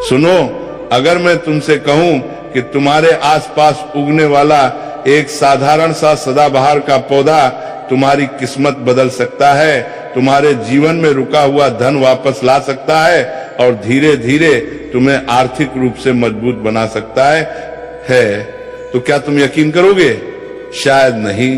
सुनो, अगर मैं तुमसे कहूं कि तुम्हारे आसपास उगने वाला एक साधारण सा सदाबहार का पौधा तुम्हारी किस्मत बदल सकता है, तुम्हारे जीवन में रुका हुआ धन वापस ला सकता है और धीरे धीरे तुम्हें आर्थिक रूप से मजबूत बना सकता है, तो क्या तुम यकीन करोगे? शायद नहीं,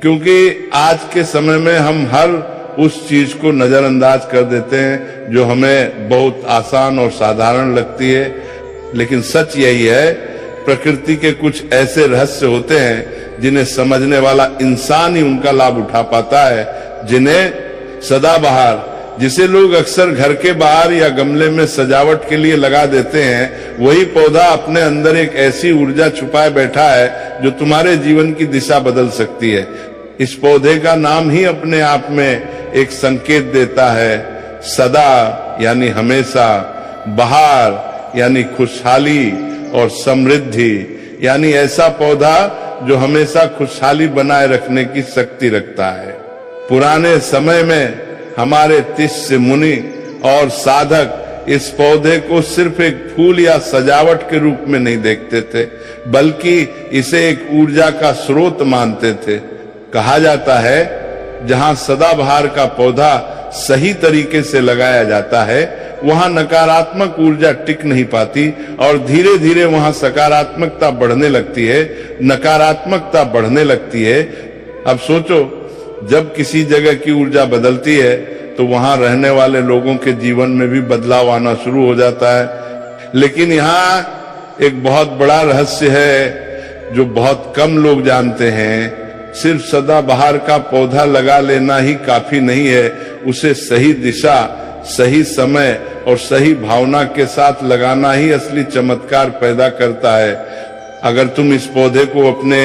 क्योंकि आज के समय में हम हर उस चीज को नजरअंदाज कर देते हैं जो हमें बहुत आसान और साधारण लगती है। लेकिन सच यही है, प्रकृति के कुछ ऐसे रहस्य होते हैं जिन्हें समझने वाला इंसान ही उनका लाभ उठा पाता है। जिन्हें सदाबहार, जिसे लोग अक्सर घर के बाहर या गमले में सजावट के लिए लगा देते हैं, वही पौधा अपने अंदर एक ऐसी ऊर्जा छुपाए बैठा है जो तुम्हारे जीवन की दिशा बदल सकती है। इस पौधे का नाम ही अपने आप में एक संकेत देता है। सदा यानी हमेशा, बहार यानी खुशहाली और समृद्धि यानी ऐसा पौधा जो हमेशा खुशहाली बनाए रखने की शक्ति रखता है। पुराने समय में हमारे शिष्य मुनि और साधक इस पौधे को सिर्फ एक फूल या सजावट के रूप में नहीं देखते थे, बल्कि इसे एक ऊर्जा का स्रोत मानते थे। कहा जाता है, जहां सदाबहार का पौधा सही तरीके से लगाया जाता है, वहां नकारात्मक ऊर्जा टिक नहीं पाती और धीरे धीरे वहां सकारात्मकता बढ़ने लगती है, नकारात्मकता बढ़ने लगती है। अब सोचो, जब किसी जगह की ऊर्जा बदलती है तो वहां रहने वाले लोगों के जीवन में भी बदलाव आना शुरू हो जाता है। लेकिन यहाँ एक बहुत बड़ा रहस्य है जो बहुत कम लोग जानते हैं। सिर्फ सदाबहार का पौधा लगा लेना ही काफी नहीं है, उसे सही दिशा, सही समय और सही भावना के साथ लगाना ही असली चमत्कार पैदा करता है। अगर तुम इस पौधे को अपने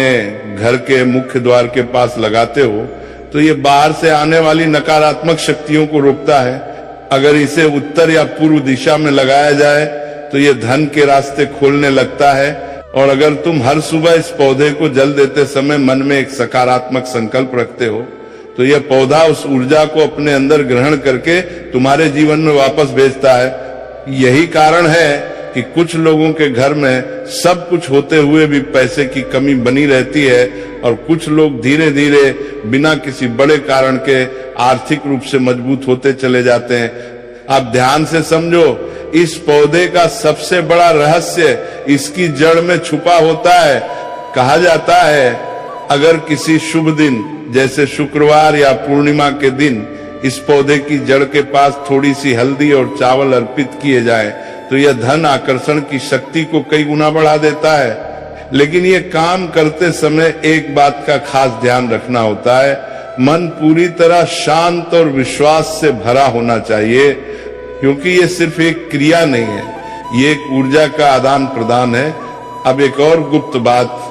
घर के मुख्य द्वार के पास लगाते हो तो ये बाहर से आने वाली नकारात्मक शक्तियों को रोकता है। अगर इसे उत्तर या पूर्व दिशा में लगाया जाए तो ये धन के रास्ते खोलने लगता है। और अगर तुम हर सुबह इस पौधे को जल देते समय मन में एक सकारात्मक संकल्प रखते हो तो यह पौधा उस ऊर्जा को अपने अंदर ग्रहण करके तुम्हारे जीवन में वापस भेजता है। यही कारण है कि कुछ लोगों के घर में सब कुछ होते हुए भी पैसे की कमी बनी रहती है और कुछ लोग धीरे धीरे बिना किसी बड़े कारण के आर्थिक रूप से मजबूत होते चले जाते हैं। आप ध्यान से समझो, इस पौधे का सबसे बड़ा रहस्य इसकी जड़ में छुपा होता है। कहा जाता है, अगर किसी शुभ दिन जैसे शुक्रवार या पूर्णिमा के दिन इस पौधे की जड़ के पास थोड़ी सी हल्दी और चावल अर्पित किए जाए तो यह धन आकर्षण की शक्ति को कई गुना बढ़ा देता है। लेकिन ये काम करते समय एक बात का खास ध्यान रखना होता है, मन पूरी तरह शांत और विश्वास से भरा होना चाहिए, क्योंकि ये सिर्फ एक क्रिया नहीं है, ये एक ऊर्जा का आदान प्रदान है। अब एक और गुप्त बात,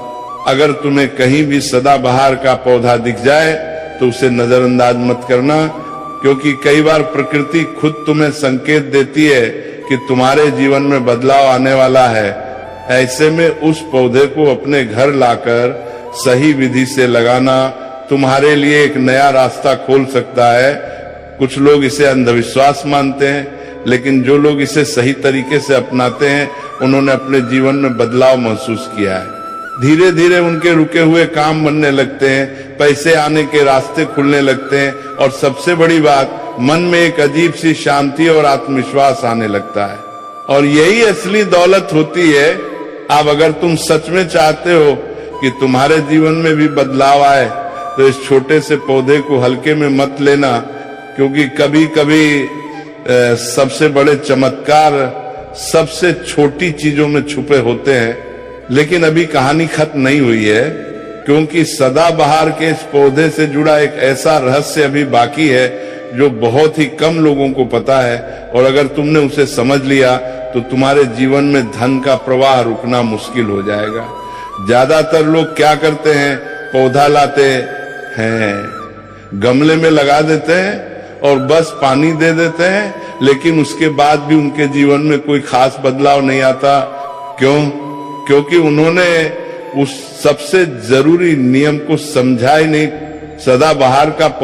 अगर तुम्हें कहीं भी सदाबहार का पौधा दिख जाए तो उसे नजरअंदाज मत करना, क्योंकि कई बार प्रकृति खुद तुम्हें संकेत देती है कि तुम्हारे जीवन में बदलाव आने वाला है। ऐसे में उस पौधे को अपने घर लाकर सही विधि से लगाना तुम्हारे लिए एक नया रास्ता खोल सकता है। कुछ लोग इसे अंधविश्वास मानते हैं, लेकिन जो लोग इसे सही तरीके से अपनाते हैं उन्होंने अपने जीवन में बदलाव महसूस किया है। धीरे धीरे उनके रुके हुए काम बनने लगते हैं, पैसे आने के रास्ते खुलने लगते हैं और सबसे बड़ी बात, मन में एक अजीब सी शांति और आत्मविश्वास आने लगता है। और यही असली दौलत होती है। अब अगर तुम सच में चाहते हो कि तुम्हारे जीवन में भी बदलाव आए तो इस छोटे से पौधे को हल्के में मत लेना, क्योंकि कभी कभी सबसे बड़े चमत्कार सबसे छोटी चीजों में छुपे होते हैं। लेकिन अभी कहानी खत्म नहीं हुई है, क्योंकि सदाबहार के इस पौधे से जुड़ा एक ऐसा रहस्य अभी बाकी है जो बहुत ही कम लोगों को पता है। और अगर तुमने उसे समझ लिया तो तुम्हारे जीवन में धन का प्रवाह रुकना मुश्किल हो जाएगा। ज्यादातर लोग क्या करते हैं, पौधा लाते हैं, गमले में लगा देते हैं और बस पानी दे देते हैं, लेकिन उसके बाद भी उनके जीवन में कोई खास बदलाव नहीं आता। क्यों? क्योंकि उन्होंने उस सबसे जरूरी नियम को समझा ही नहीं। सदाबहार का